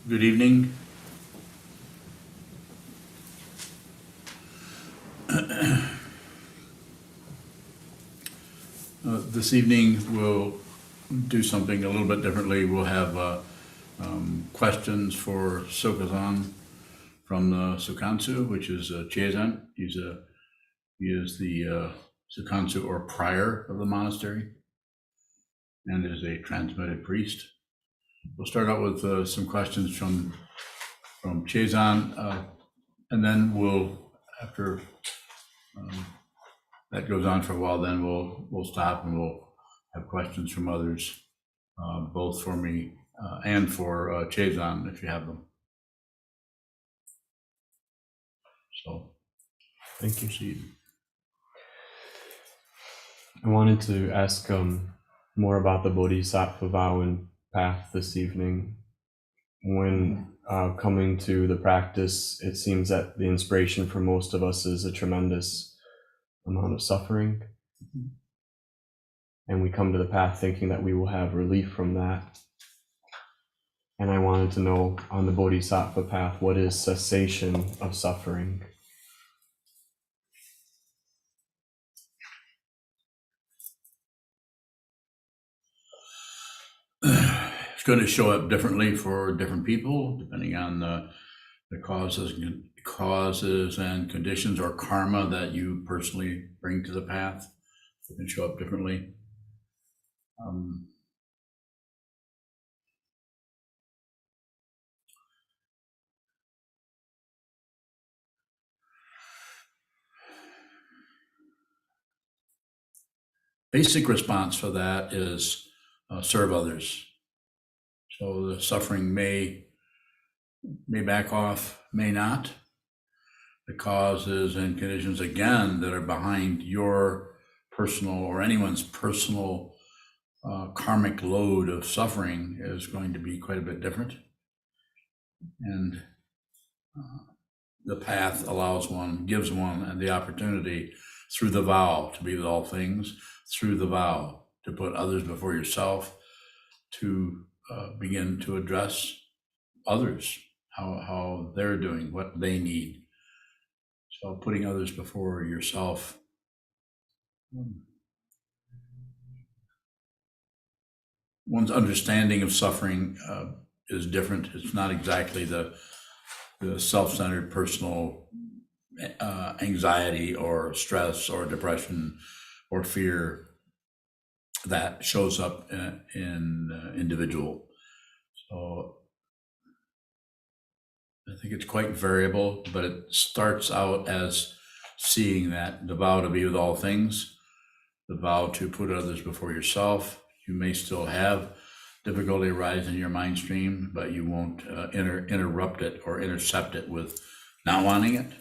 Good evening. This evening we'll do something a little bit differently. We'll have questions for Sokuzan from the Tsukansu, which is Chiezen. He is the Tsukansu or prior of the monastery and is a transmitted priest. We'll start out with some questions from Chiezen, and then after that goes on for a while, then we'll stop and we'll have questions from others, both for me and for Chazon, if you have them. So, thank you. Proceed. I wanted to ask more about the bodhisattva vow and path this evening. When coming to the practice, it seems that the inspiration for most of us is a tremendous amount of suffering. And we come to the path thinking that we will have relief from that. And I wanted to know, on the bodhisattva path, what is cessation of suffering? It's going to show up differently for different people, depending on the causes and conditions or karma that you personally bring to the path. It can show up differently. Basic response for that is serve others. So the suffering may back off, may not. The causes and conditions, again, that are behind your personal or anyone's personal karmic load of suffering is going to be quite a bit different. And the path gives one the opportunity through the vow to be with all things, through the vow to put others before yourself, to begin to address others, how they're doing, what they need. So putting others before yourself one's understanding of suffering is different. It's not exactly the self-centered personal anxiety or stress or depression or fear that shows up in individual. So I think it's quite variable, but it starts out as seeing that the vow to be with all things, the vow to put others before yourself. You may still have difficulty arise in your mind stream, but you won't interrupt it or intercept it with not wanting it.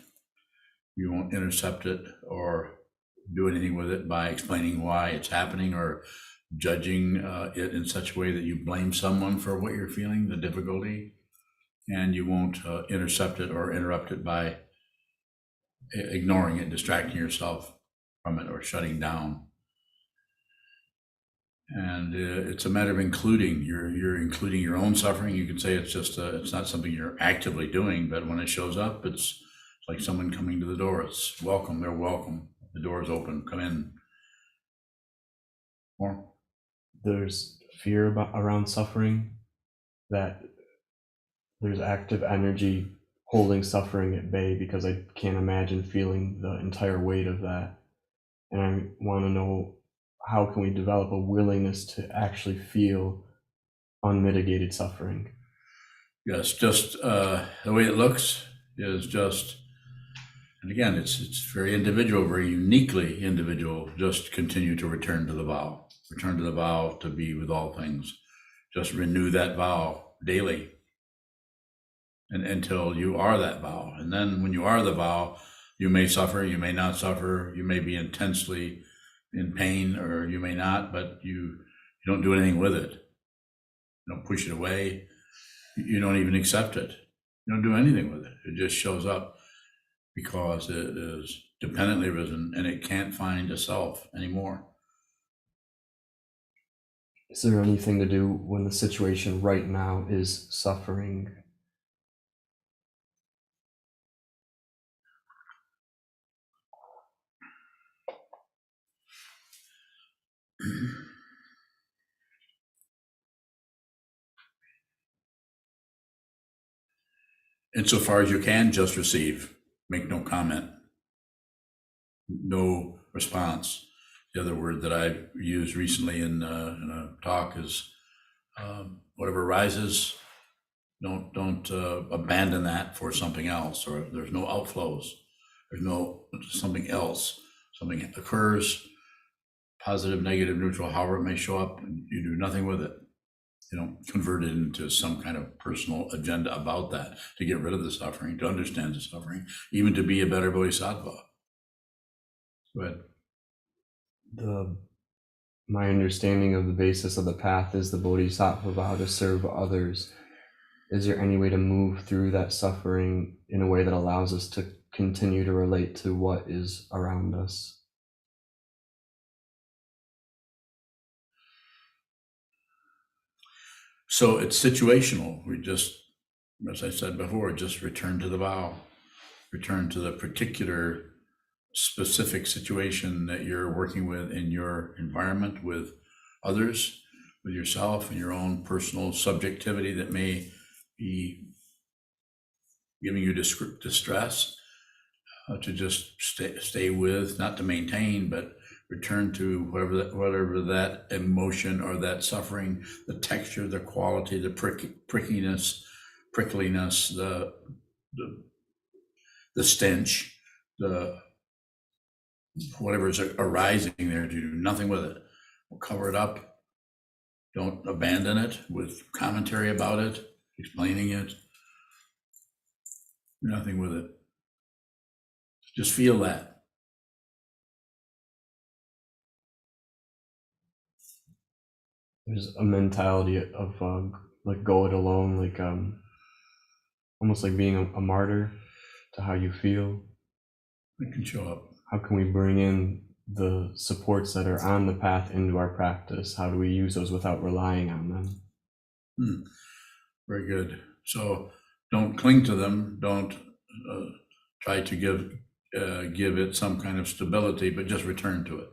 You won't intercept it or do anything with it by explaining why it's happening or judging it in such a way that you blame someone for what you're feeling, the difficulty, and you won't intercept it or interrupt it by ignoring it, distracting yourself from it or shutting down. And it's a matter of including. You're including your own suffering. You can say it's just it's not something you're actively doing, but when it shows up, it's like someone coming to the door. It's welcome. They're welcome. The door is open. Come in. More. There's fear around suffering, that there's active energy holding suffering at bay, because I can't imagine feeling the entire weight of that. And I want to know, how can we develop a willingness to actually feel unmitigated suffering? Yes, just the way it looks is just, and again, it's very individual, very uniquely individual. Just continue to return to the vow. Return to the vow to be with all things. Just renew that vow daily, and until you are that vow. And then when you are the vow, you may suffer, you may not suffer, you may be intensely in pain, or you may not, but you don't do anything with it. You don't push it away. You don't even accept it. You don't do anything with it. It just shows up because it is dependently risen and it can't find a self anymore. Is there anything to do when the situation right now is suffering? insofar as you can, just receive, make no comment, no response. The other word that I've used recently in a talk is whatever arises, don't abandon that for something else, or there's no outflows. There's no something else. Something occurs, positive, negative, neutral, however it may show up, and you do nothing with it. You don't convert it into some kind of personal agenda about that, to get rid of the suffering, to understand the suffering, even to be a better bodhisattva. Go ahead. My understanding of the basis of the path is the bodhisattva vow to serve others. Is there any way to move through that suffering in a way that allows us to continue to relate to what is around us? So it's situational. We just, as I said before, just return to the vow, return to the particular specific situation that you're working with in your environment, with others, with yourself, and your own personal subjectivity that may be giving you distress, to just stay with, not to maintain, but return to whatever that emotion or that suffering, the texture, the quality, the prickliness, the stench, the whatever's arising there, to do nothing with it. We'll cover it up. Don't abandon it with commentary about it, explaining it. Do nothing with it. Just feel that. There's a mentality of like go it alone, like almost like being a martyr to how you feel. It can show up. How can we bring in the supports that are on the path into our practice? How do we use those without relying on them? Very good. So don't cling to them. Don't try to give it some kind of stability, but just return to it.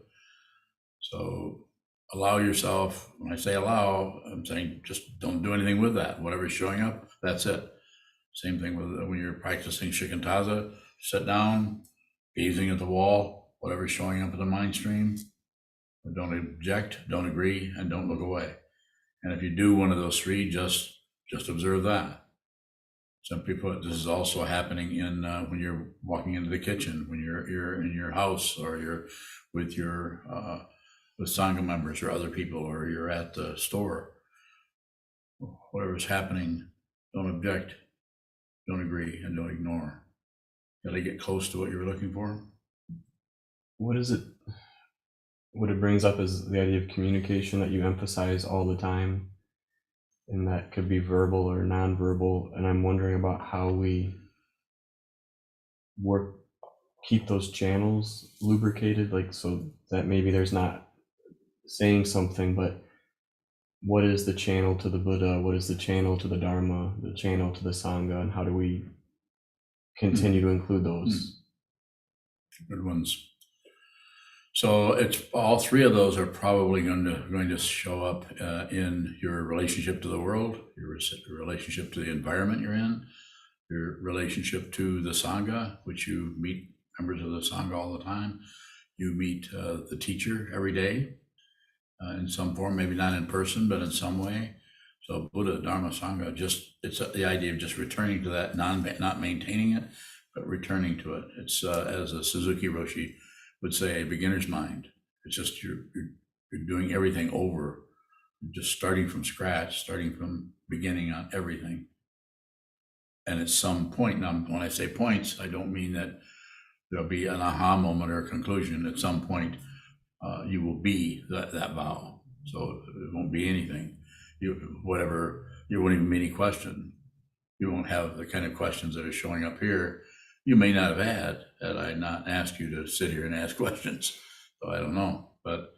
So allow yourself. When I say allow, I'm saying just don't do anything with that. Whatever's showing up, that's it. Same thing with when you're practicing shikantaza. Sit down, gazing at the wall, whatever's showing up in the mind stream. Don't object, don't agree, and don't look away. And if you do one of those three, just observe that. Simply put, this is also happening in when you're walking into the kitchen, when you're in your house, or you're with with Sangha members or other people, or you're at the store. Whatever's happening, don't object, don't agree, and don't ignore. Got to get close to what you're looking for. What is it? What it brings up is the idea of communication that you emphasize all the time, and that could be verbal or nonverbal. And I'm wondering about how we keep those channels lubricated, like so that maybe there's not saying something, but what is the channel to the Buddha? What is the channel to the Dharma? The channel to the Sangha? And how do we continue to include those? Good ones. So it's all three of those are probably going to show up in your relationship to the world, your relationship to the environment you're in, your relationship to the Sangha, which you meet members of the Sangha all the time. You meet the teacher every day in some form, maybe not in person, but in some way. So Buddha, Dharma, Sangha, it's the idea of just returning to that, not maintaining it, but returning to it. It's as a Suzuki Roshi would say, a beginner's mind. It's just you're doing everything over, just starting from scratch, starting from beginning on everything. And at some point, now when I say points, I don't mean that there'll be an aha moment or a conclusion. At some point, you will be that vow. So it won't be anything. You won't even be any question. You won't have the kind of questions that are showing up here. You may not have had I not asked you to sit here and ask questions. So I don't know, but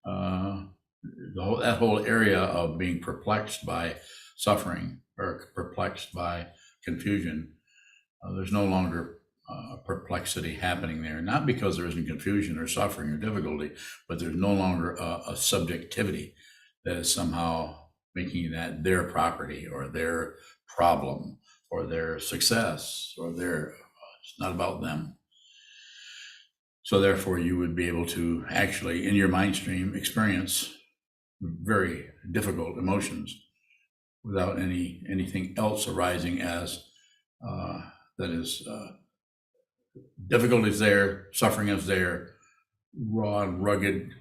that whole area of being perplexed by suffering or perplexed by confusion, there's no longer perplexity happening there. Not because there isn't confusion or suffering or difficulty, but there's no longer a subjectivity that is somehow making that their property or their problem or their success, or it's not about them. So therefore, you would be able to actually, in your mind stream, experience very difficult emotions without anything else arising as that is difficulty is there, suffering is there, raw, rugged,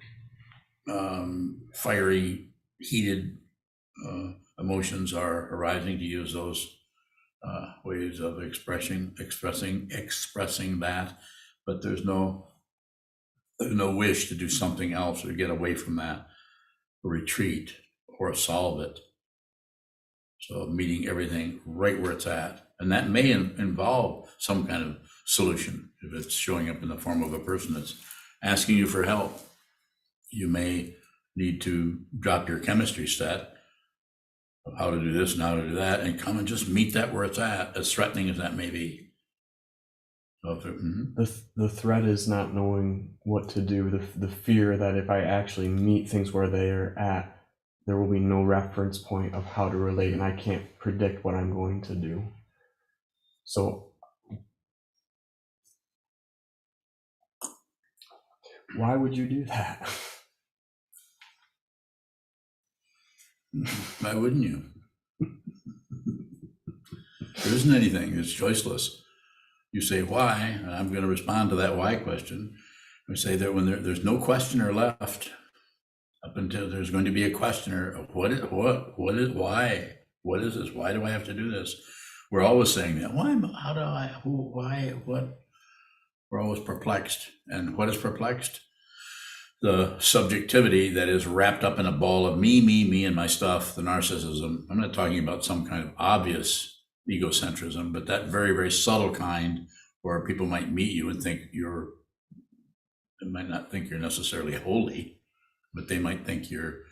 fiery, heated emotions are arising, to use those ways of expressing that, but there's no wish to do something else or get away from that, or retreat or solve it. So meeting everything right where it's at, and that may involve some kind of solution. If it's showing up in the form of a person that's asking you for help, you may need to drop your chemistry set of how to do this and how to do that, and come and just meet that where it's at, as threatening as that may be. So the threat is not knowing what to do. The fear that if I actually meet things where they are at, there will be no reference point of how to relate, and I can't predict what I'm going to do. So why would you do that? Why wouldn't you? There isn't anything. It's choiceless. You say why, and I'm going to respond to that why question. I say that when there's no questioner left, up until there's going to be a questioner of what is why? What is this? Why do I have to do this? We're always saying that. Why? How do I? Who? Why? What? We're always perplexed. And what is perplexed? The subjectivity that is wrapped up in a ball of me, and my stuff, the narcissism. I'm not talking about some kind of obvious egocentrism, but that very, very subtle kind where people might meet you and think they might not think you're necessarily holy, but they might think you're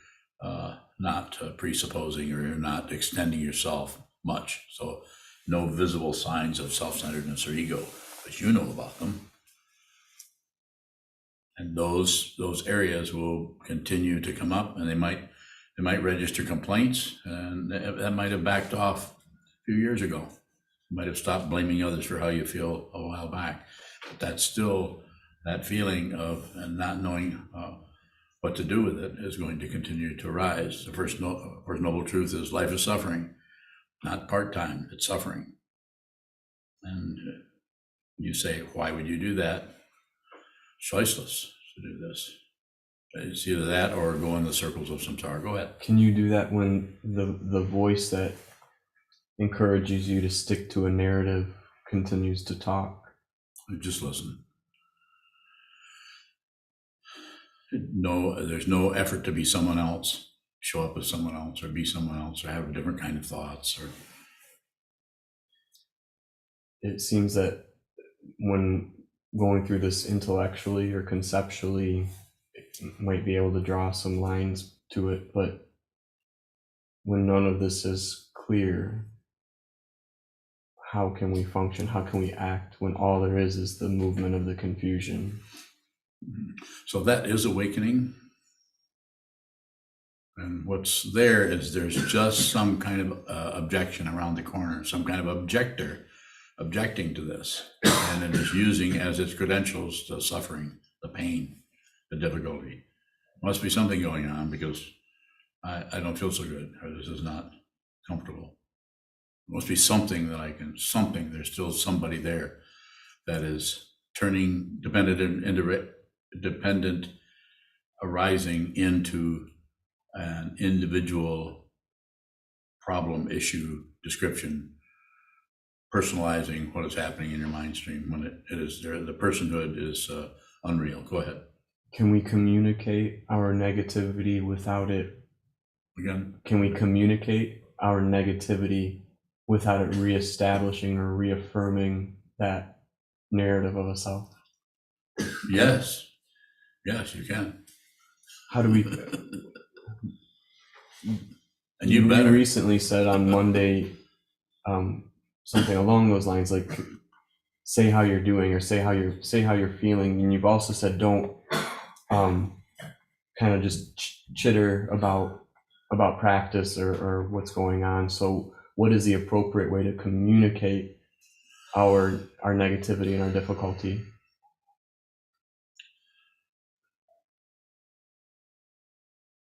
not presupposing, or you're not extending yourself much. So no visible signs of self-centeredness or ego, but you know about them. And those areas will continue to come up, and they might register complaints, and that might have backed off a few years ago. You might have stopped blaming others for how you feel a while back, but that's still, that feeling of not knowing what to do with it is going to continue to arise. The first noble truth is life is suffering, not part-time, it's suffering. And you say, why would you do that? Choiceless to do this. It's either that or go in the circles of samsara. Go ahead. Can you do that when the voice that encourages you to stick to a narrative continues to talk? Just listen. No, there's no effort to be someone else, show up as someone else, or be someone else, or have a different kind of thoughts. Or it seems that when going through this intellectually or conceptually, it might be able to draw some lines to it, but when none of this is clear, how can we function? How can we act when all there is the movement of the confusion? So that is awakening. And what's there is there's just some kind of objection around the corner, some kind of objector objecting to this. And it is using as its credentials the suffering, the pain, the difficulty. Must be something going on, because I don't feel so good, or this is not comfortable. Must be something that there's still somebody there that is turning dependent arising into an individual problem, issue, description, personalizing what is happening in your mind stream when it is there. The personhood is unreal. Go ahead. Can we communicate our negativity without it? Again? Can we communicate our negativity without it reestablishing or reaffirming that narrative of a self? Yes. Yes, you can. How do we? And you better. Recently said on Monday something along those lines, like say how you're doing, or say how you're feeling, and you've also said don't kind of just chitter about practice or what's going on. So what is the appropriate way to communicate our negativity and our difficulty?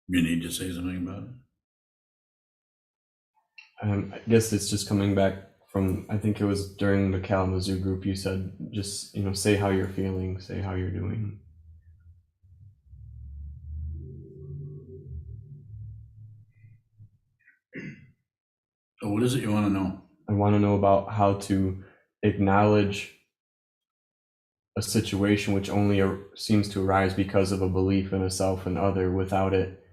You need to say something about it. I guess it's just coming back from, I think it was during the Kalamazoo group, you said, just, say how you're feeling, say how you're doing. So what is it you want to know? I want to know about how to acknowledge a situation which only seems to arise because of a belief in a self and other, without it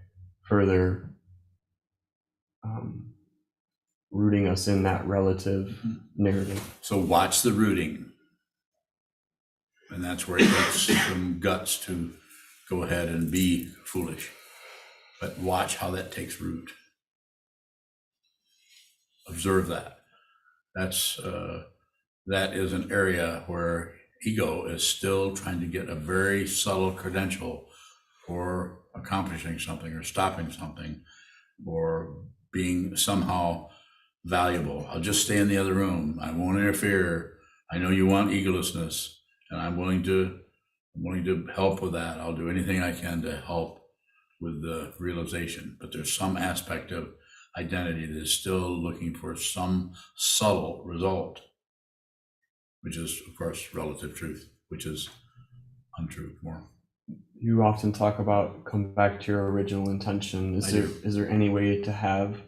further rooting us in that relative narrative. So watch the rooting. And that's where it takes some guts to go ahead and be foolish. But watch how that takes root. Observe that. That is an area where ego is still trying to get a very subtle credential for accomplishing something or stopping something or being somehow valuable. I'll just stay in the other room. I won't interfere. I know you want egolessness, and I'm willing to help with that. I'll do anything I can to help with the realization. But there's some aspect of identity that is still looking for some subtle result, which is, of course, relative truth, which is untrue more. You often talk about come back to your original intention. Is there any way to have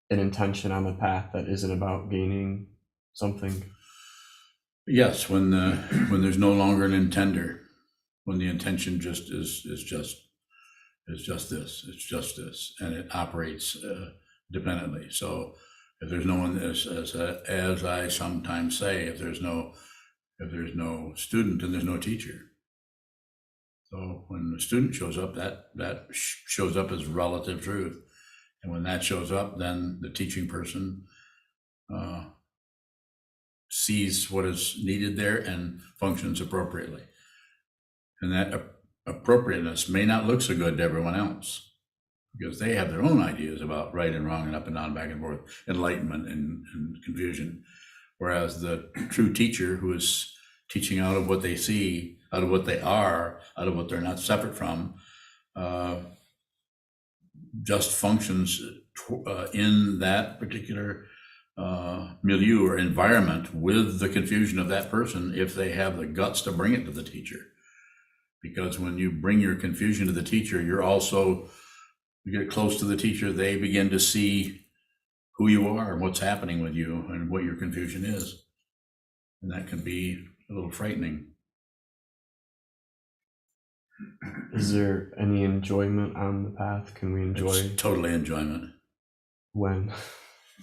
an intention on the path that isn't about gaining something? Yes, when there's no longer an intender, when the intention just is just this, it's just this, and it operates dependently. So if there's no one, as I sometimes say, if there's no student, then there's no teacher. So when the student shows up, that shows up as relative truth. And when that shows up, then the teaching person sees what is needed there and functions appropriately. And that appropriateness may not look so good to everyone else because they have their own ideas about right and wrong and up and down, back and forth, enlightenment and confusion. Whereas the true teacher, who is teaching out of what they see, out of what they are, out of what they're not separate from, just functions in that particular milieu or environment with the confusion of that person if they have the guts to bring it to the teacher. Because when you bring your confusion to the teacher, you get close to the teacher, they begin to see who you are and what's happening with you and what your confusion is. And that can be a little frightening. Is there any enjoyment on the path? Can we enjoy? It's totally enjoyment. When?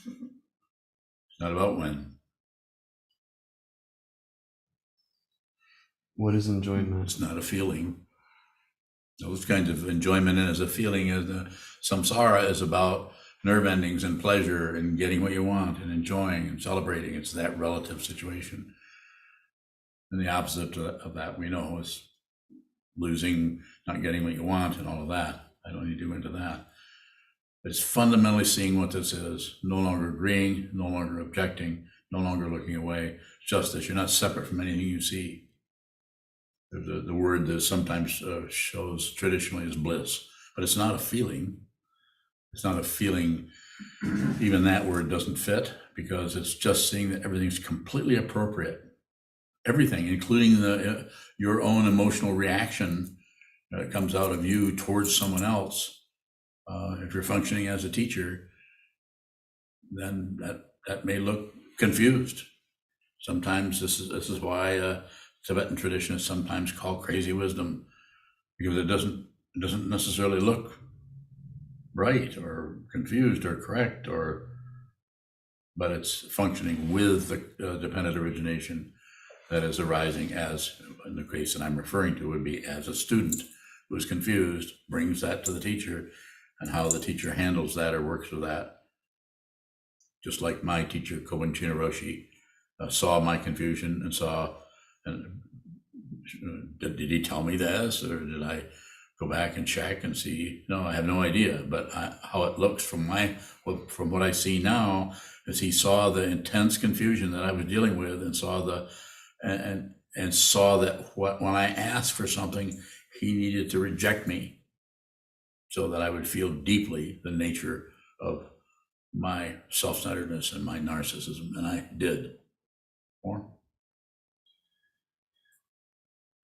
It's not about when. What is enjoyment? It's not a feeling. Those kinds of enjoyment as a feeling, as the samsara is about nerve endings and pleasure and getting what you want and enjoying and celebrating. It's that relative situation. And the opposite of that we know is losing, not getting what you want and all of that. I don't need to go into that. But it's fundamentally seeing what this is, no longer agreeing, no longer objecting, no longer looking away. It's just this. You're not separate from anything you see. The word that sometimes shows traditionally is bliss, but it's not a feeling. It's not a feeling. Even that word doesn't fit because it's just seeing that everything's completely appropriate. Everything, including your own emotional reaction that comes out of you towards someone else. If you're functioning as a teacher, then that may look confused. Sometimes this is why Tibetan tradition is sometimes called crazy wisdom, because it doesn't necessarily look right or confused or correct, but it's functioning with the dependent origination that is arising as, in the case that I'm referring to, would be as a student who is confused, brings that to the teacher, and how the teacher handles that or works with that. Just like my teacher, Kobun Chinaroshi, saw my confusion and did he tell me this, or did I go back and check and see. No, I have no idea, but how it looks from what I see now is he saw the intense confusion that I was dealing with, and saw saw that when I asked for something, he needed to reject me so that I would feel deeply the nature of my self-centeredness and my narcissism, and I did. More.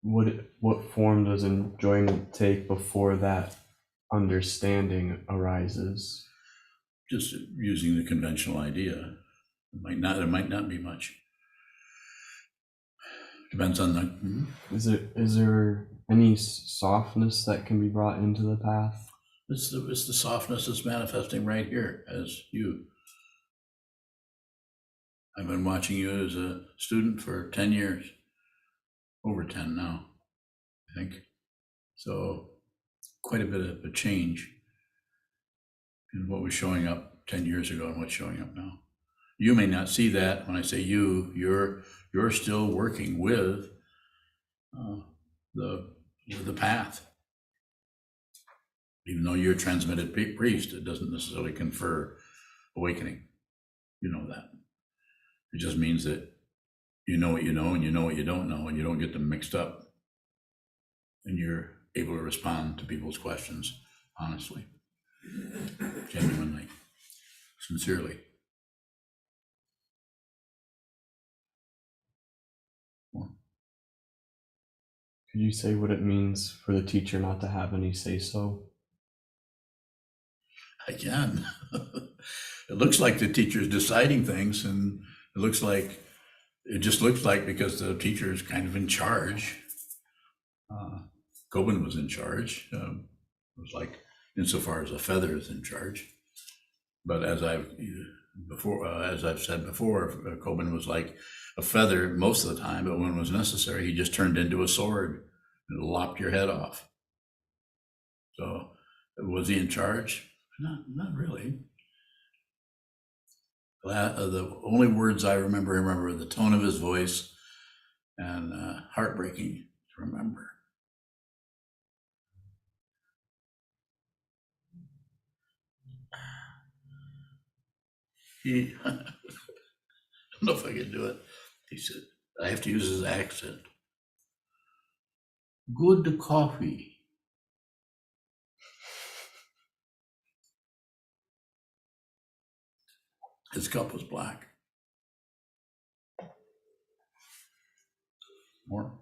What form does enjoyment take before that understanding arises? Just using the conventional idea. There might not be much. Depends on the. Is there any softness that can be brought into the path? It's the softness that's manifesting right here as you. I've been watching you as a student for 10 years, over 10 now, I think. So quite a bit of a change in what was showing up 10 years ago and what's showing up now. You may not see that when I say you're still working with the path. Even though you're a transmitted priest, it doesn't necessarily confer awakening. You know that. It just means that you know what you know, and you know what you don't know, and you don't get them mixed up. And you're able to respond to people's questions honestly, genuinely, sincerely. Could you say what it means for the teacher not to have any say-so? I can. It looks like the teacher's deciding things, and it just looks like because the teacher is kind of in charge. Kobun was in charge. It was like insofar as a feather is in charge. But as I've said before, Kobun was like a feather most of the time, but when it was necessary, he just turned into a sword and lopped your head off. So was he in charge? Not really. The only words I remember the tone of his voice, and heartbreaking to remember. I don't know if I can do it. He said, I have to use his accent. Good coffee. His cup was black. More.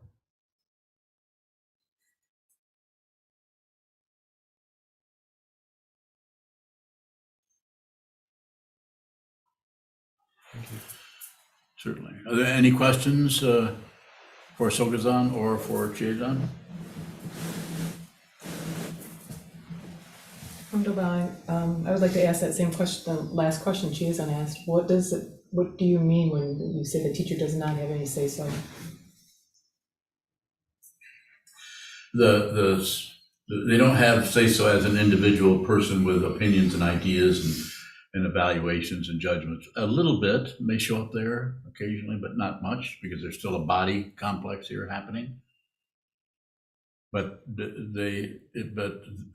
Certainly. Are there any questions for Sokuzan or for Chiezan? I would like to ask that same question, the last question Chiezan asked. What do you mean when you say the teacher does not have any say-so? They don't have say-so as an individual person with opinions and ideas and evaluations and judgments. A little bit may show up there occasionally, but not much, because there's still a body complex here happening. But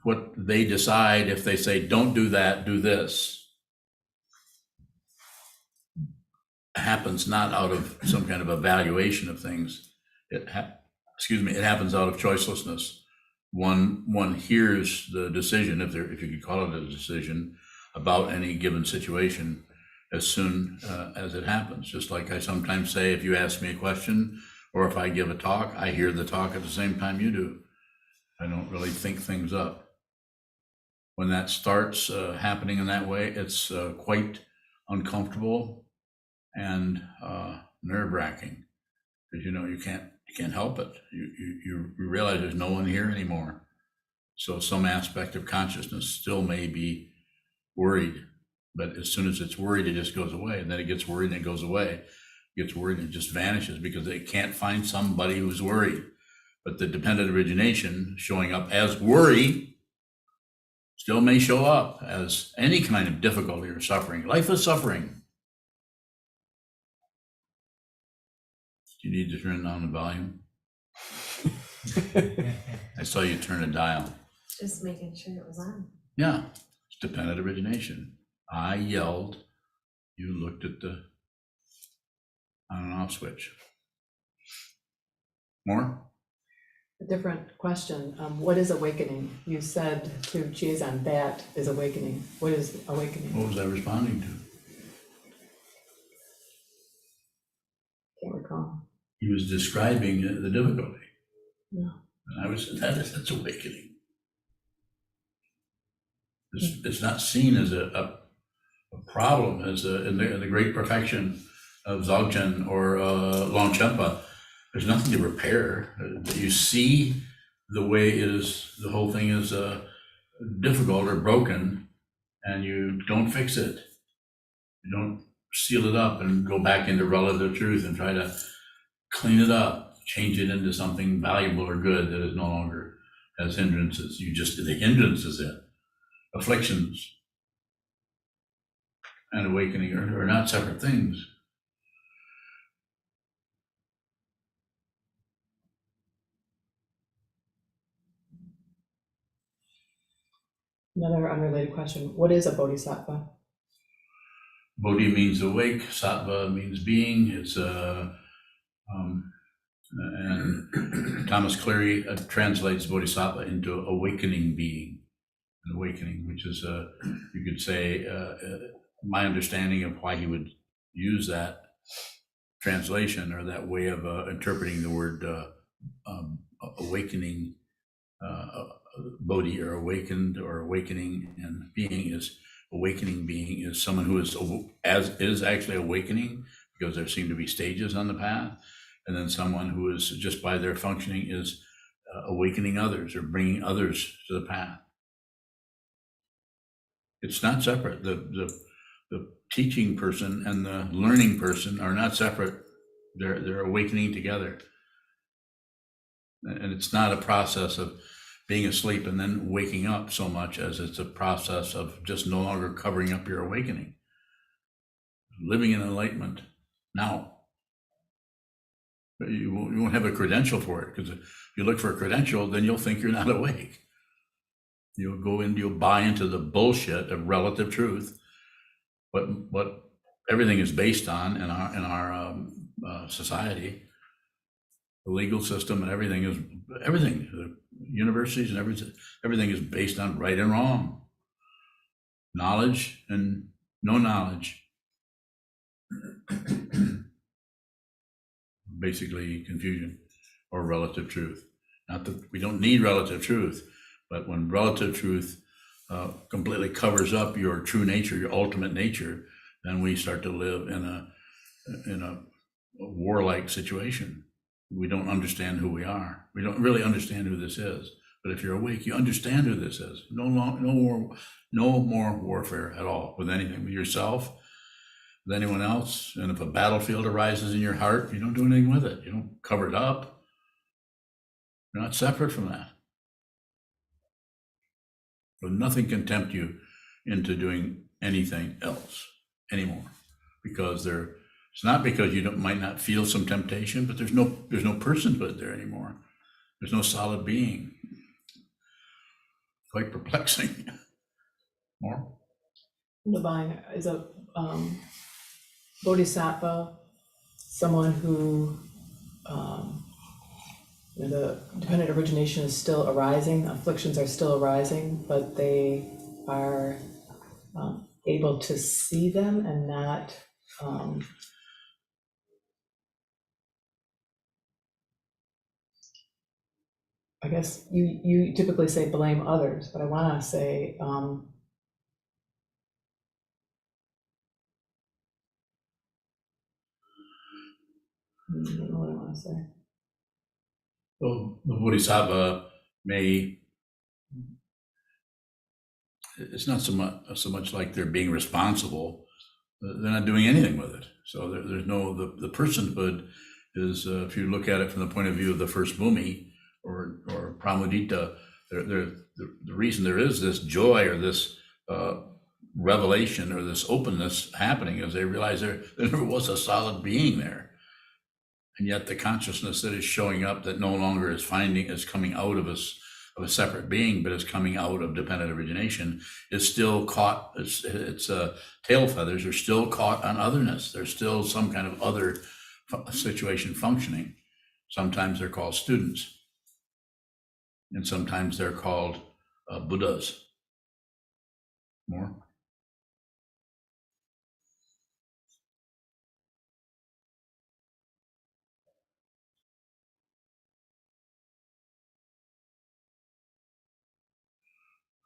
what they decide, if they say, don't do that, do this, happens not out of some kind of evaluation of things. It happens out of choicelessness. One hears the decision, if you could call it a decision, about any given situation as soon as it happens. Just like I sometimes say, if you ask me a question or if I give a talk, I hear the talk at the same time you do. I don't really think things up. When that starts happening in that way, it's quite uncomfortable and nerve-wracking, because you can't help it. You realize there's no one here anymore. So some aspect of consciousness still may be worried, but as soon as it's worried, it just goes away. And then it gets worried and it goes away. It gets worried and it just vanishes because they can't find somebody who's worried. But the dependent origination showing up as worry still may show up as any kind of difficulty or suffering. Life is suffering. Do you need to turn down the volume? I saw you turn a dial. Just making sure it was on. Yeah, it's dependent origination. I yelled, you looked at the on and off switch. More? A different question. What is awakening? You said to Chiazan, that is awakening. What is awakening? What was I responding to? Can't recall. He was describing the difficulty. Yeah. And I was, that's awakening. It's not seen as a problem, as in the great perfection of Dzogchen or Longchenpa. There's nothing to repair. You see the way the whole thing is difficult or broken, and you don't fix it. You don't seal it up and go back into relative truth and try to clean it up, change it into something valuable or good that is no longer has hindrances. The hindrance is it. Afflictions and awakening are not separate things. Another unrelated question. What is a bodhisattva? Bodhi means awake, sattva means being. It's and Thomas Cleary translates bodhisattva into awakening being, an awakening, which is you could say my understanding of why he would use that translation or that way of interpreting the word awakening, bodhi or awakened or awakening, and being is awakening being is someone who is actually awakening, because there seem to be stages on the path, and then someone who is just by their functioning is awakening others or bringing others to the path. It's not separate. The teaching person and the learning person are not separate. They're awakening together. And it's not a process of being asleep and then waking up so much as it's a process of just no longer covering up your awakening. Living in enlightenment now. But you won't have a credential for it, because if you look for a credential, then you'll think you're not awake. You'll buy into the bullshit of relative truth, what everything is based on in our society. The legal system and everything, the universities and everything is based on right and wrong, knowledge and no knowledge. Basically confusion or relative truth. Not that we don't need relative truth, but when relative truth completely covers up your true nature, your ultimate nature, then we start to live in a warlike situation. We don't understand who we are. We don't really understand who this is. But if you're awake, you understand who this is. No more warfare at all with anything, with yourself, with anyone else. And if a battlefield arises in your heart, you don't do anything with it. You don't cover it up. You're not separate from that. But nothing can tempt you into doing anything else anymore, because it's not because you might not feel some temptation, but there's no personhood there anymore. There's no solid being. Quite perplexing. More? Divine is a bodhisattva, someone who the dependent origination is still arising, afflictions are still arising, but they are able to see them and not I guess you typically say blame others, but I want to say I don't know what I want to say. Well, the bodhisattva it's not so much like they're being responsible. They're not doing anything with it. So there's no, the personhood is, if you look at it from the point of view of the first bhumi or pramudita, the reason there is this joy or this revelation or this openness happening is they realize there never was a solid being there. And yet the consciousness that is showing up that no longer is coming out of us, of a separate being, but is coming out of dependent origination, is still caught. Its tail feathers are still caught on otherness. There's still some kind of other situation functioning. Sometimes they're called students, and sometimes they're called Buddhas. More?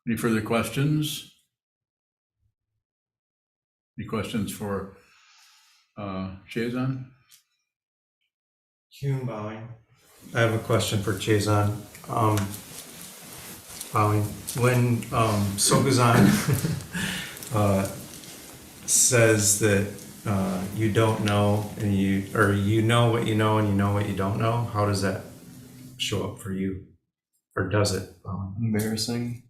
Any further questions? Any questions for Chazan? Hume bowing. I have a question for Chazan. Bowing. When Sokuzan says that you don't know and you know what you know and you know what you don't know, how does that show up for you? Or does it? Embarrassing.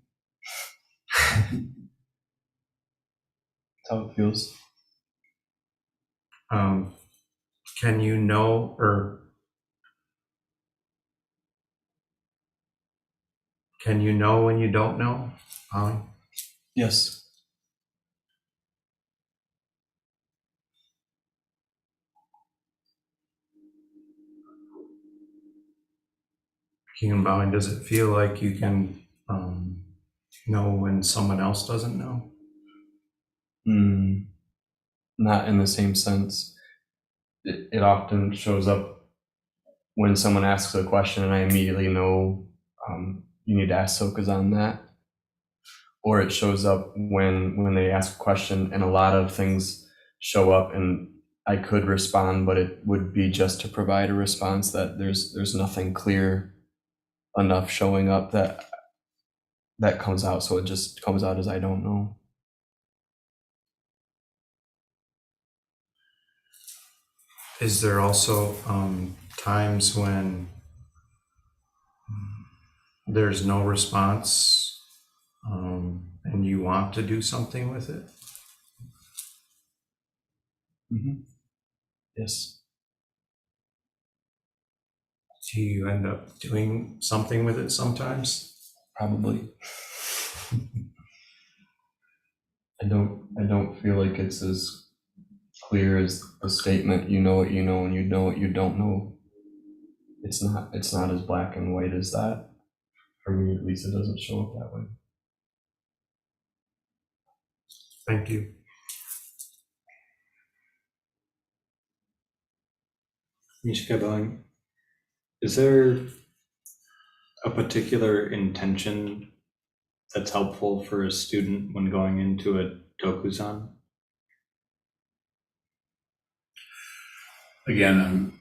That's how it feels. Can you know can you know when you don't know? Yes. Hume bowing, does it feel like you can know when someone else doesn't know? Not in the same sense. It often shows up when someone asks a question and I immediately know you need to ask Sokuzan that. Or it shows up when they ask a question and a lot of things show up and I could respond, but it would be just to provide a response that there's nothing clear enough showing up that comes out. So it just comes out as I don't know. Is there also times when there's no response and you want to do something with it? Mm-hmm. Yes. Do you end up doing something with it sometimes? Probably. I don't feel like it's as clear as a statement, you know what you know and you know what you don't know. It's not as black and white as that. For me, at least, it doesn't show up that way. Thank you. Nishika, is there a particular intention that's helpful for a student when going into a Dokuzan? Again,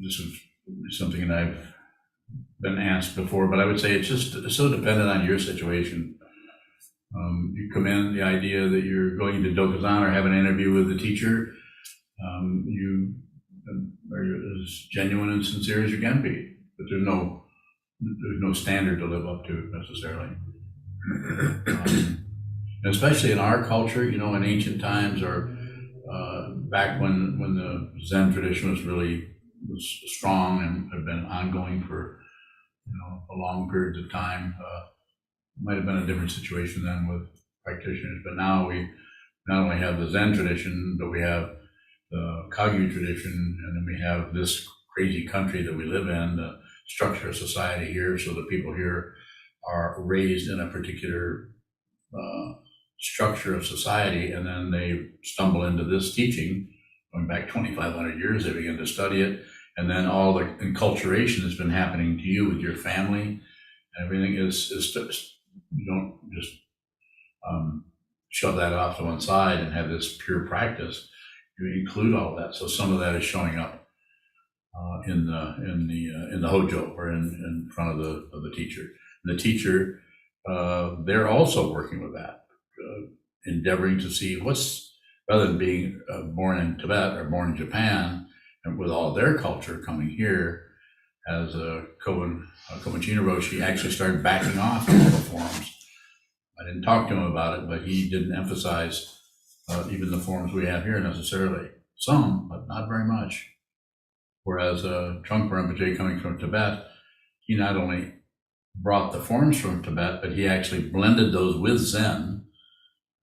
this is something that I've been asked before, but I would say it's just so dependent on your situation. You come in, the idea that you're going to Dokuzan or have an interview with the teacher, you are as genuine and sincere as you can be, but there's no standard to live up to necessarily. Especially in our culture, in ancient times or back when the Zen tradition was strong and had been ongoing for a long period of time. Might have been a different situation then with practitioners, but now we not only have the Zen tradition, but we have the Kagyu tradition, and then we have this crazy country that we live in, the structure of society here, so the people here are raised in a particular structure of society, and then they stumble into this teaching, going back 2,500 years, they begin to study it, and then all the enculturation has been happening to you with your family, and everything is you don't just shove that off to one side and have this pure practice. You include all that, so some of that is showing up in the hojo or in front of the teacher. And the teacher, they're also working with that, endeavoring to see rather than being born in Tibet or born in Japan, and with all their culture coming here, as Kobuchino Roshi actually started backing off all the forms. I didn't talk to him about it, but he didn't emphasize even the forms we have here necessarily. Some, but not very much. Whereas Trungpa Rinpoche coming from Tibet, he not only brought the forms from Tibet, but he actually blended those with Zen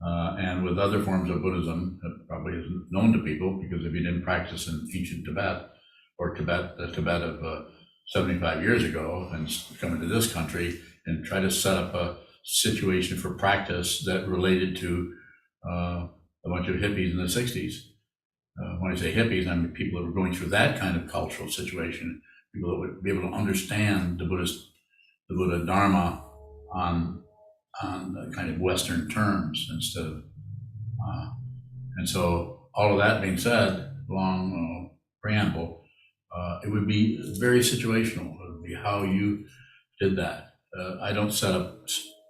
and with other forms of Buddhism that probably isn't known to people, because if you didn't practice in ancient Tibet, or the Tibet of 75 years ago, and come into this country and try to set up a situation for practice that related to a bunch of hippies in the 60s. When I say hippies, I mean people that were going through that kind of cultural situation, people that would be able to understand the Buddha Dharma on kind of Western terms instead of, and so all of that being said, long preamble, it would be very situational. It would be how you did that. I don't set up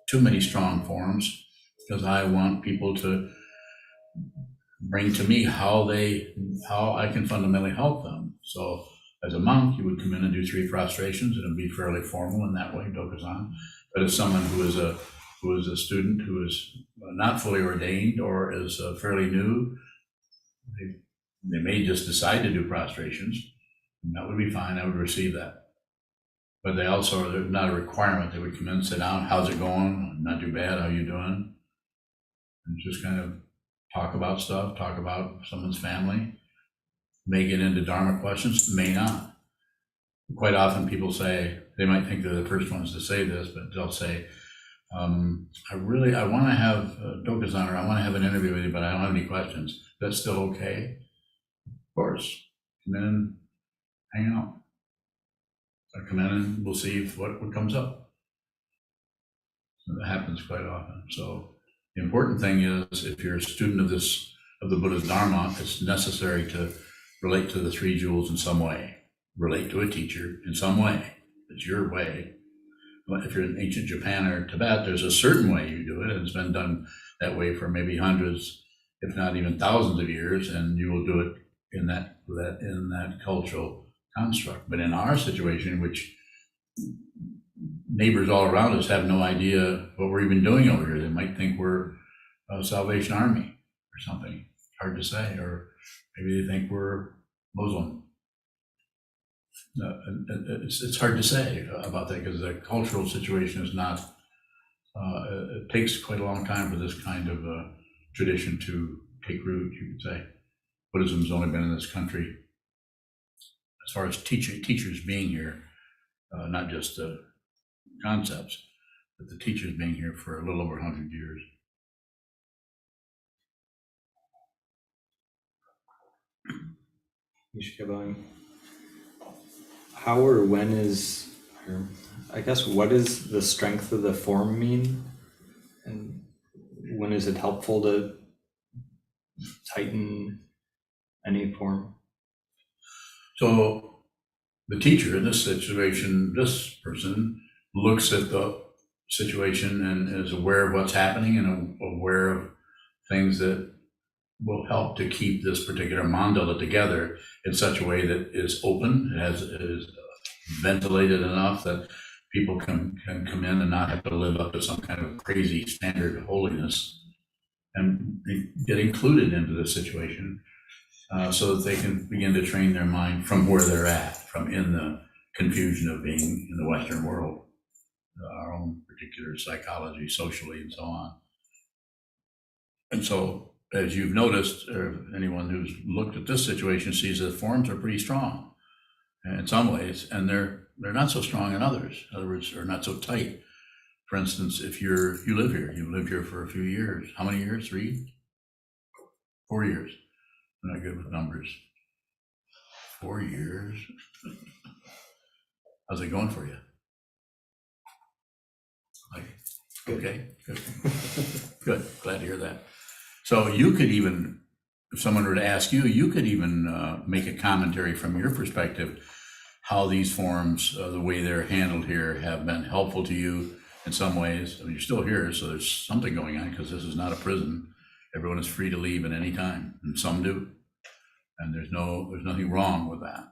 too many strong forms because I want people to bring to me how I can fundamentally help them. So as a monk, you would come in and do 3 prostrations, and it would be fairly formal in that way, Dokuzan. But as someone who is a student who is not fully ordained or is fairly new, they may just decide to do prostrations, and that would be fine. I would receive that. But they also, there's not a requirement. They would come in, sit down, how's it going? Not too bad, how you doing? And just kind of talk about stuff, talk about someone's family. May get into Dharma questions, may not. Quite often people say, they might think they're the first ones to say this, but they'll say, I want to have Dokuzan, or I want to have an interview with you, but I don't have any questions. That's still okay? Of course. Come in and hang out. I come in and we'll see what comes up. So that happens quite often. So the important thing is, if you're a student of the Buddha's Dharma, it's necessary to relate to the 3 jewels in some way, relate to a teacher in some way. It's your way. But if you're in ancient Japan or Tibet, there's a certain way you do it, and it's been done that way for maybe hundreds, if not even thousands of years, and you will do it in that cultural construct. But in our situation, which neighbors all around us have no idea what we're even doing over here. They might think we're a Salvation Army or something. Hard to say. Or maybe they think we're Muslim. It's hard to say about that, because the cultural situation is not, it takes quite a long time for this kind of tradition to take root, you could say. Buddhism's only been in this country, as far as teachers being here, not just concepts, but the teachers being here for a little over 100 years. How or when is, or I guess, what does the strength of the form mean? And when is it helpful to tighten any form? So the teacher in this situation, this person looks at the situation and is aware of what's happening and aware of things that will help to keep this particular mandala together in such a way that is open, is ventilated enough that people can come in and not have to live up to some kind of crazy standard holiness, and get included into the situation, so that they can begin to train their mind from where they're at, from in the confusion of being in the Western world, our own particular psychology, socially, and so on. And so, as you've noticed, or anyone who's looked at this situation sees that forms are pretty strong in some ways, and they're not so strong in others. In other words, they're not so tight. For instance, if you live here, you've lived here for a few years. How many years? 3? 4 years. I'm not good with numbers. 4 years. How's it going for you? Okay, good. Good, glad to hear that. So you could even, if someone were to ask you, you could even make a commentary from your perspective, how these forms, the way they're handled here, have been helpful to you in some ways. I mean, you're still here, so there's something going on, because this is not a prison. Everyone is free to leave at any time, and some do. And there's nothing wrong with that.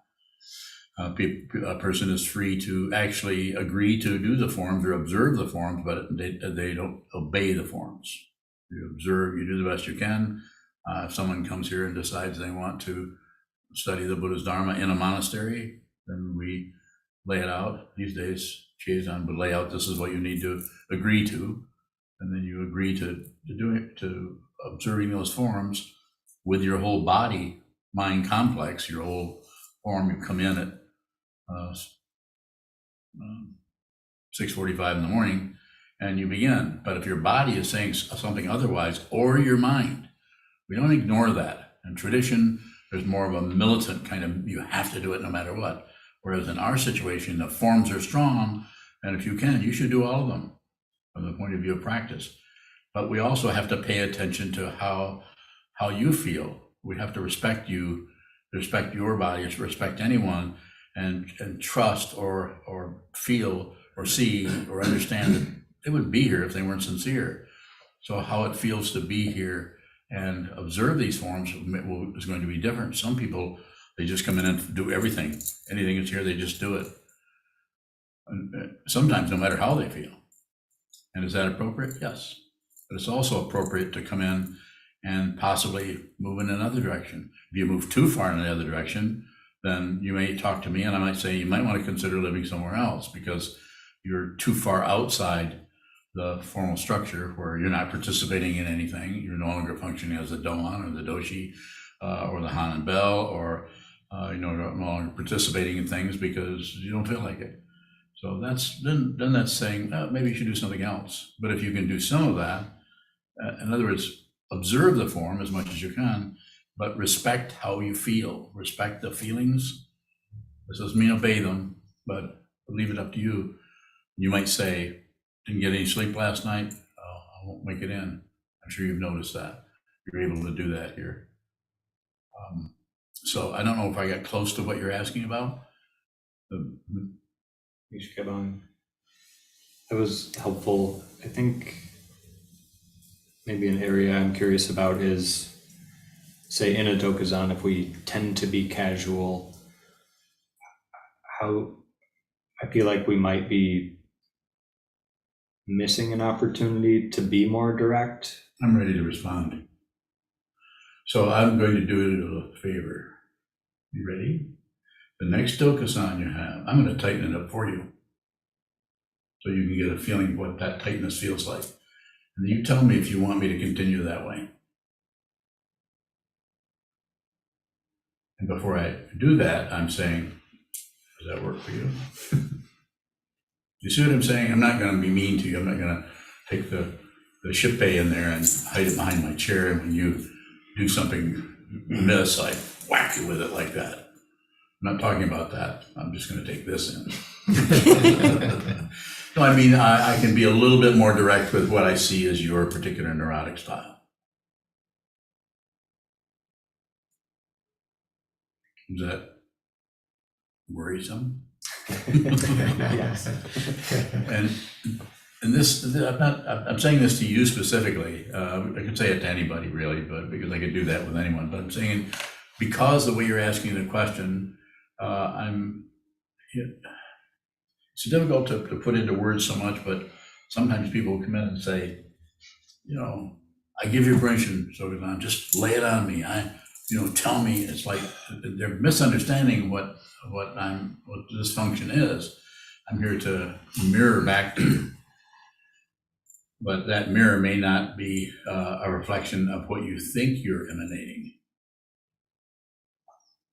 A person is free to actually agree to do the forms or observe the forms, but they don't obey the forms. You observe, you do the best you can. If someone comes here and decides they want to study the Buddha's Dharma in a monastery, then we lay it out. These days, Sokuzan would lay out, this is what you need to agree to, and then you agree to do it, to observing those forms with your whole body mind complex, your whole form. You come in at 6:45 in the morning and you begin. But if your body is saying something otherwise, or your mind, we don't ignore that. In tradition, there's more of a militant kind of, you have to do it no matter what. Whereas in our situation, the forms are strong, and if you can, you should do all of them from the point of view of practice. But we also have to pay attention to how you feel. We have to respect you, respect your body, respect anyone, and trust or feel or see or understand that they wouldn't be here if they weren't sincere. So how it feels to be here and observe these forms is going to be different. Some people, they just come in and do everything. Anything that's here, they just do it. And sometimes no matter how they feel. And is that appropriate? Yes. But it's also appropriate to come in and possibly move in another direction. If you move too far in the other direction, then you may talk to me and I might say, you might want to consider living somewhere else because you're too far outside the formal structure where you're not participating in anything. You're no longer functioning as the Doan or the Doshi or the Han and Bell, or you're no longer participating in things because you don't feel like it. So then that's saying, maybe you should do something else. But if you can do some of that, in other words, observe the form as much as you can, but respect how you feel, respect the feelings. This doesn't mean obey them, but leave it up to you. You might say, didn't get any sleep last night, I won't make it in. I'm sure you've noticed that. You're able to do that here. So I don't know if I got close to what you're asking about. You should get on. That was helpful. I think maybe an area I'm curious about is, say in a Dokuzan, if we tend to be casual, how I feel like we might be missing an opportunity to be more direct. I'm ready to respond. So I'm going to do it a favor. You ready? The next Dokuzan you have, I'm going to tighten it up for you. So you can get a feeling of what that tightness feels like. And you tell me if you want me to continue that way. And before I do that, I'm saying, does that work for you? You see what I'm saying? I'm not going to be mean to you. I'm not going to take the shippei in there and hide it behind my chair. And when you do something amiss, I whack you with it like that. I'm not talking about that. I'm just going to take this in. No, I mean, I can be a little bit more direct with what I see as your particular neurotic style. Is that worrisome? Yes. And this, I'm saying this to you specifically. I could say it to anybody really, but because I could do that with anyone. But I'm saying because the way you're asking the question, it's difficult to put into words so much. But sometimes people come in and say, I give you permission, Sokuzan, just lay it on me. Tell me. It's like they're misunderstanding what this function is. I'm here to mirror back to you, but that mirror may not be a reflection of what you think you're emanating.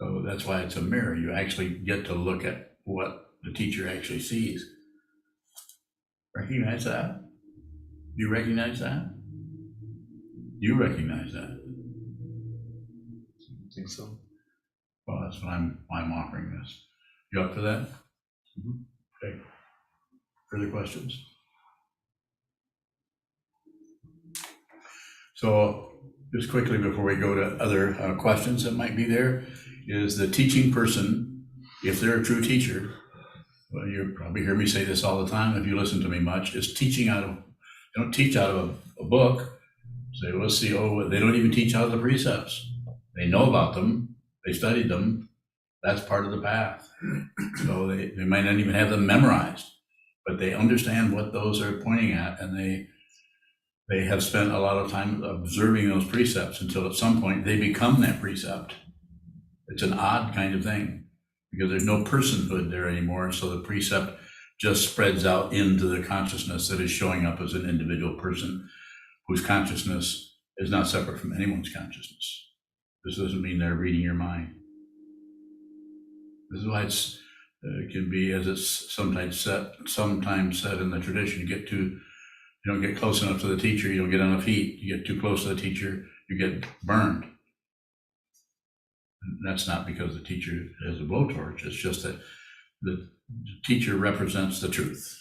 So that's why it's a mirror. You actually get to look at what the teacher actually sees. Recognize that? You recognize that? You recognize that? I think so. Well, that's what I'm offering this. You up for that? Okay. Further questions? So just quickly before we go to other questions that might be there, is the teaching person, if they're a true teacher, well, you probably hear me say this all the time if you listen to me much, is teaching out of, they don't teach out of a book. Say, well, let's see, they don't even teach out of the precepts. They know about them, they studied them, that's part of the path. So they might not even have them memorized, but they understand what those are pointing at, and they have spent a lot of time observing those precepts until at some point they become that precept. It's an odd kind of thing because there's no personhood there anymore. So the precept just spreads out into the consciousness that is showing up as an individual person whose consciousness is not separate from anyone's consciousness. This doesn't mean they're reading your mind. This is why it can be, as it's sometimes said in the tradition, you don't get close enough to the teacher, you don't get enough heat. You get too close to the teacher, you get burned. And that's not because the teacher has a blowtorch, it's just that the teacher represents the truth.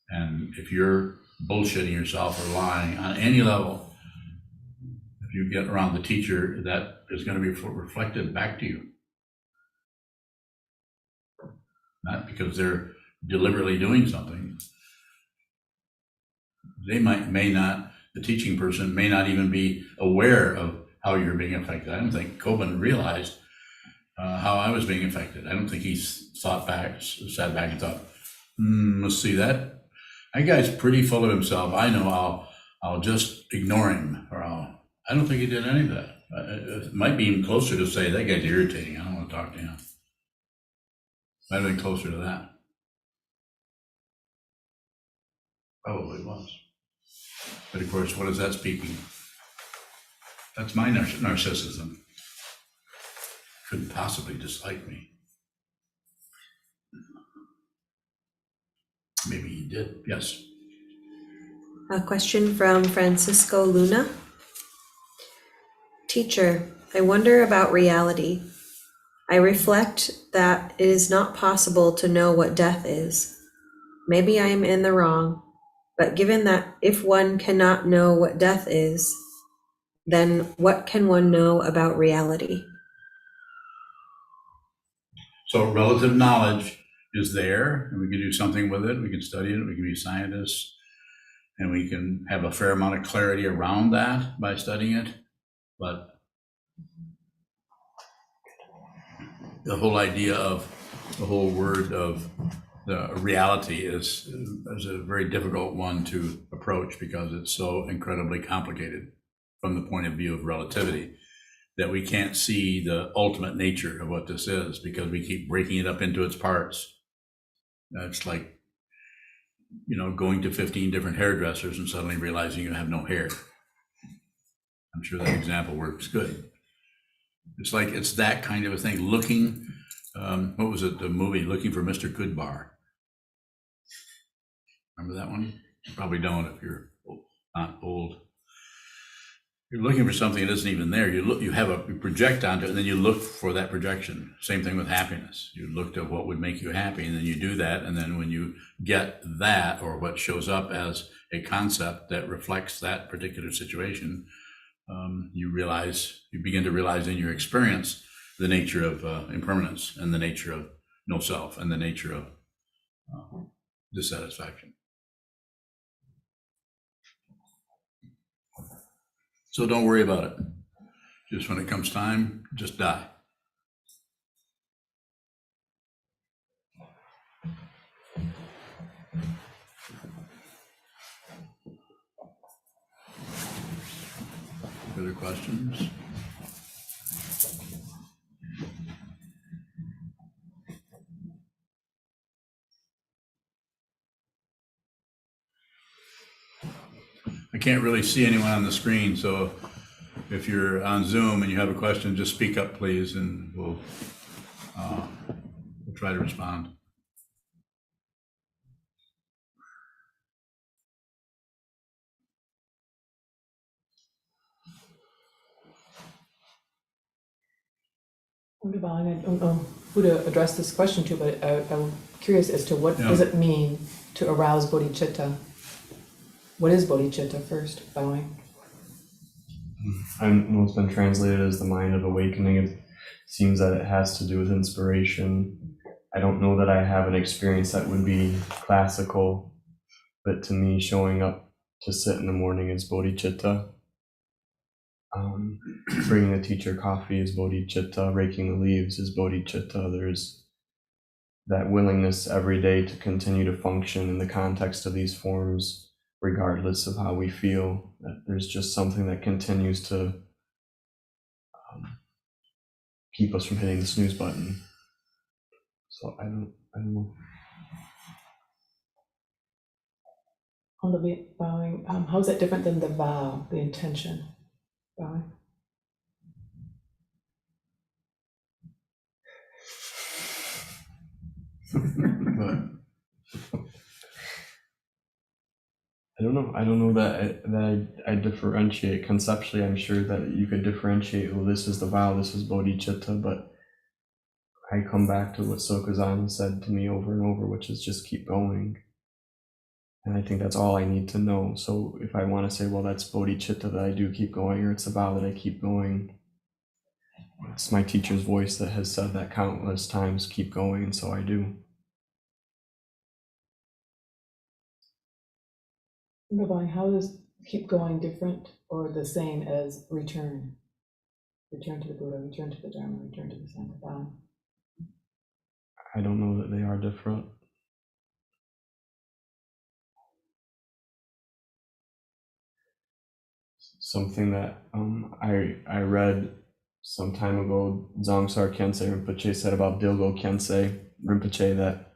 And if you're bullshitting yourself or lying on any level, if you get around the teacher, that is going to be reflected back to you. Not because they're deliberately doing something. The teaching person may not even be aware of how you're being affected. I don't think Coben realized how I was being affected. I don't think he sat back and thought, let's see that. That guy's pretty full of himself. I know I'll just ignore him, or I don't think he did any of that. It might be even closer to say, that guy's irritating, I don't want to talk to him. Might have been closer to that. Probably was. But of course, what is that speaking? That's my narcissism. Couldn't possibly dislike me. Maybe he did, yes. A question from Francisco Luna. Teacher, I wonder about reality. I reflect that it is not possible to know what death is. Maybe I am in the wrong, but given that if one cannot know what death is, then what can one know about reality? So relative knowledge is there, and we can do something with it. We can study it, we can be scientists, and we can have a fair amount of clarity around that by studying it. But the whole idea of the whole word of the reality is a very difficult one to approach because it's so incredibly complicated from the point of view of relativity that we can't see the ultimate nature of what this is because we keep breaking it up into its parts. It's like, going to 15 different hairdressers and suddenly realizing you have no hair. I'm sure that example works good. It's that kind of a thing. Looking, what was it, the movie, Looking for Mr. Goodbar? Remember that one? You probably don't if you're not old. You're looking for something that isn't even there. You project onto it, and then you look for that projection. Same thing with happiness. You looked at what would make you happy, and then you do that, and then when you get that, or what shows up as a concept that reflects that particular situation, you begin to realize in your experience the nature of impermanence, and the nature of no self, and the nature of dissatisfaction. So don't worry about it. Just when it comes time, just die. Further questions? I can't really see anyone on the screen, so if you're on Zoom and you have a question, just speak up, please, and we'll try to respond. I don't know who to address this question to, but I'm curious as to what does it mean to arouse bodhicitta? What is bodhicitta first, Bowing? I know it's been translated as the mind of awakening. It seems that it has to do with inspiration. I don't know that I have an experience that would be classical, but to me, showing up to sit in the morning is bodhicitta. Bringing the teacher coffee is bodhicitta. Raking the leaves is bodhicitta. There's that willingness every day to continue to function in the context of these forms, regardless of how we feel. That there's just something that continues to keep us from hitting the snooze button. So I don't know. On the bowing, how is that different than the vow, the intention? Bowing. But I don't know. I don't know that I differentiate conceptually. I'm sure that you could differentiate. Well, this is the vow. This is bodhicitta. But I come back to what Sokuzan said to me over and over, which is just keep going. And I think that's all I need to know. So if I want to say, well, that's bodhicitta that I do keep going, or it's a vow that I keep going, it's my teacher's voice that has said that countless times, keep going, and so I do. How does keep going different or the same as return? Return to the Buddha, return to the Dharma, return to the Sangha. I don't know that they are different. Something that I read some time ago, Dzongsar Khyentse Rinpoche said about Dilgo Khyentse Rinpoche that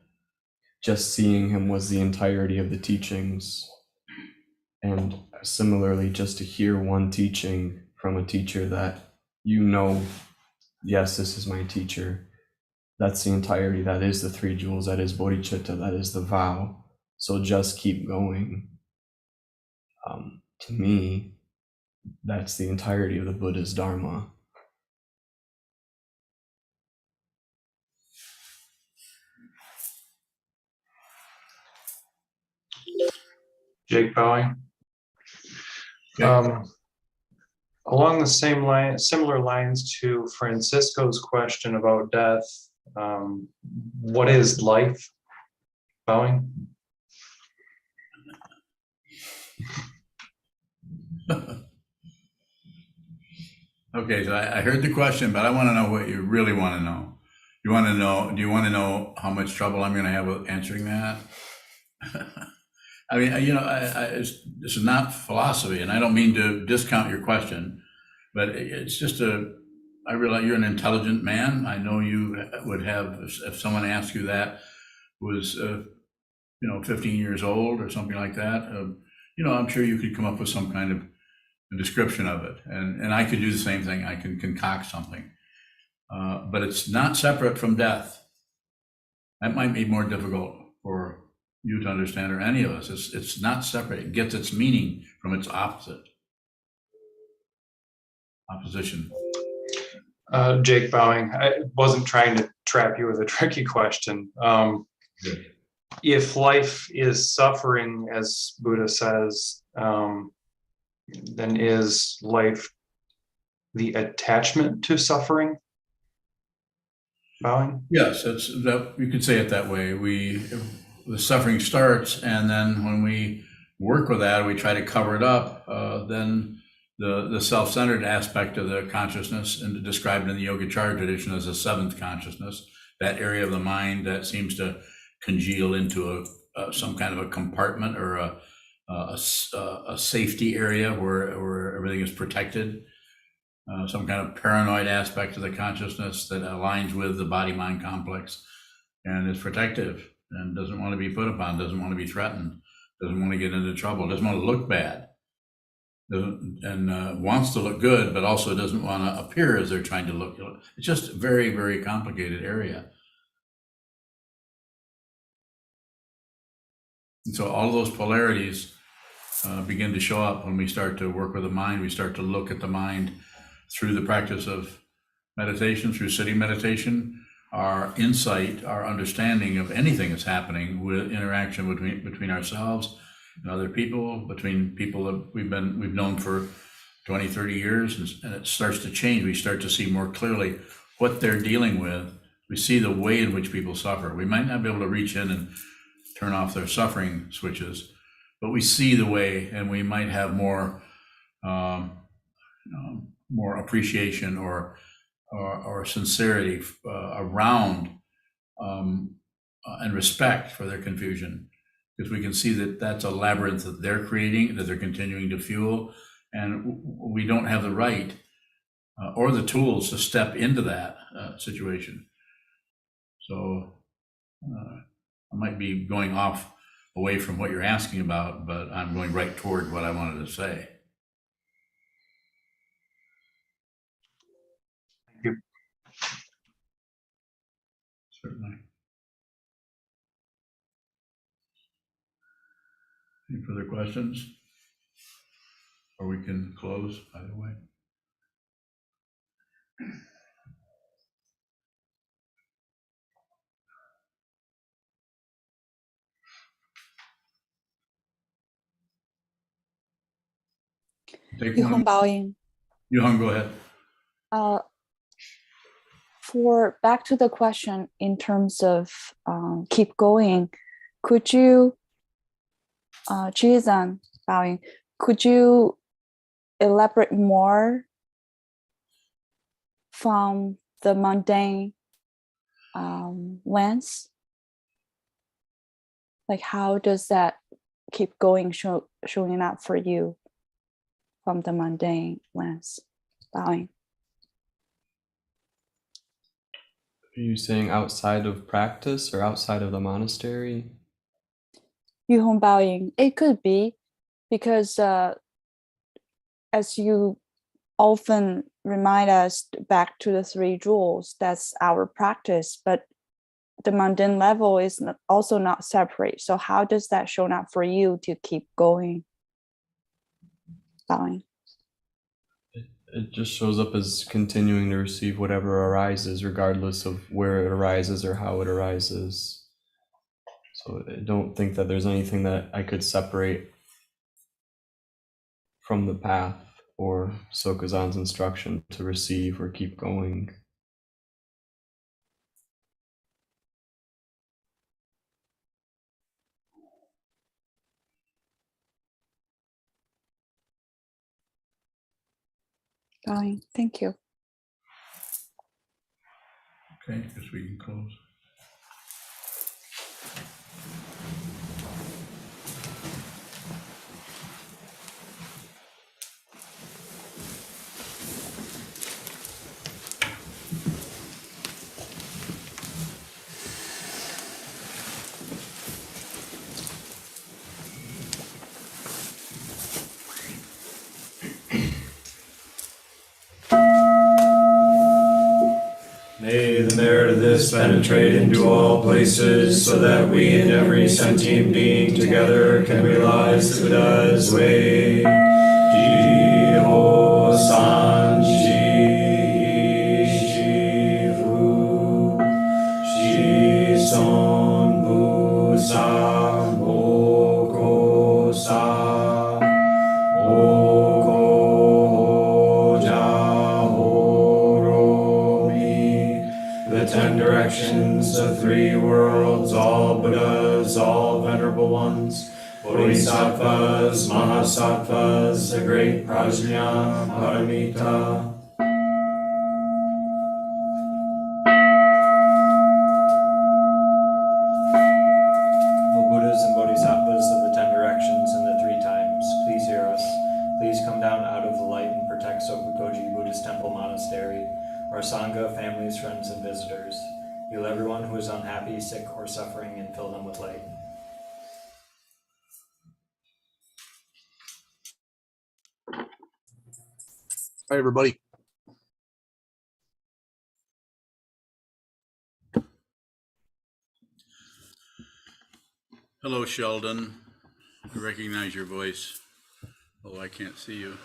just seeing him was the entirety of the teachings. And similarly, just to hear one teaching from a teacher that you know, yes, this is my teacher, that's the entirety. That is the three jewels. That is bodhicitta. That is the vow. So just keep going. To me, that's the entirety of the Buddha's Dharma. Jake Bowing. Along the same line, similar lines to Francisco's question about death, what is life? Bowing? Okay, so I heard the question, but I want to know what you really want to know. Do you want to know how much trouble I'm going to have with answering that? I mean, this is not philosophy, and I don't mean to discount your question, but it's just I realize you're an intelligent man. I know you would have, if someone asked you that, was, 15 years old or something like that, I'm sure you could come up with some kind of a description of it. And I could do the same thing. I can concoct something. But it's not separate from death. That might be more difficult for you to understand, or any of us. It's not separate. It gets its meaning from its opposition. Jake Bowing, I wasn't trying to trap you with a tricky question. If life is suffering, as Buddha says, then is life the attachment to suffering? Bowing? Yes, you could say it that way. The suffering starts, and then when we work with that, we try to cover it up. Then the self-centered aspect of the consciousness, and described in the Yogacara tradition as a seventh consciousness, that area of the mind that seems to congeal into some kind of a compartment or a safety area where everything is protected. Some kind of paranoid aspect of the consciousness that aligns with the body-mind complex and is protective and doesn't want to be put upon, doesn't want to be threatened, doesn't want to get into trouble, doesn't want to look bad, and wants to look good, but also doesn't want to appear as they're trying to look. It's just a very, very complicated area. And so all of those polarities begin to show up when we start to work with the mind. We start to look at the mind through the practice of meditation, through sitting meditation. Our insight, our understanding of anything that's happening with interaction between ourselves and other people, between people that we've known for 20, 30 years, and it starts to change. We start to see more clearly what they're dealing with. We see the way in which people suffer. We might not be able to reach in and turn off their suffering switches, but we see the way, and we might have more appreciation or sincerity around and respect for their confusion, because we can see that that's a labyrinth that they're creating, that they're continuing to fuel, and we don't have the right or the tools to step into that situation. So I might be going off away from what you're asking about, but I'm going right toward what I wanted to say. Thank you. Certainly. Any further questions? Or we can close, by the way. Take Yuhong one. Baoying. Yuhang, go ahead. For back to the question in terms of keep going, could you, Jizan Baoying, could you elaborate more from the mundane lens? Like how does that keep going showing up for you from the mundane lens? Bowing. Are you saying outside of practice or outside of the monastery? Yuhong Baoying. It could be because as you often remind us back to the 3 jewels, that's our practice, but the mundane level is also not separate. So how does that show up for you to keep going? Bowing. It just shows up as continuing to receive whatever arises, regardless of where it arises or how it arises. So I don't think that there's anything that I could separate from the path or Sokuzan's instruction to receive or keep going. Bowing. Thank you. Okay, guess we can close. May the merit of this penetrate into all places, so that we and every sentient being together can realize the Buddha's way. Ji-ho san ji-fu, shi-son bu-sa mo-ko-sa. The 10 directions, the 3 worlds, all Buddhas, all venerable ones, bodhisattvas, mahasattvas, the great prajna, paramita. O Buddhas and bodhisattvas of the 10 directions and the 3 times, please hear us. Please come down out of the light and protect Sokukoji Buddhist Temple Monastery, our Sangha, families, friends, and visitors. Heal everyone who is unhappy, sick, or suffering, and fill them with light. Hi, everybody. Hello, Sheldon. I recognize your voice, although I can't see you.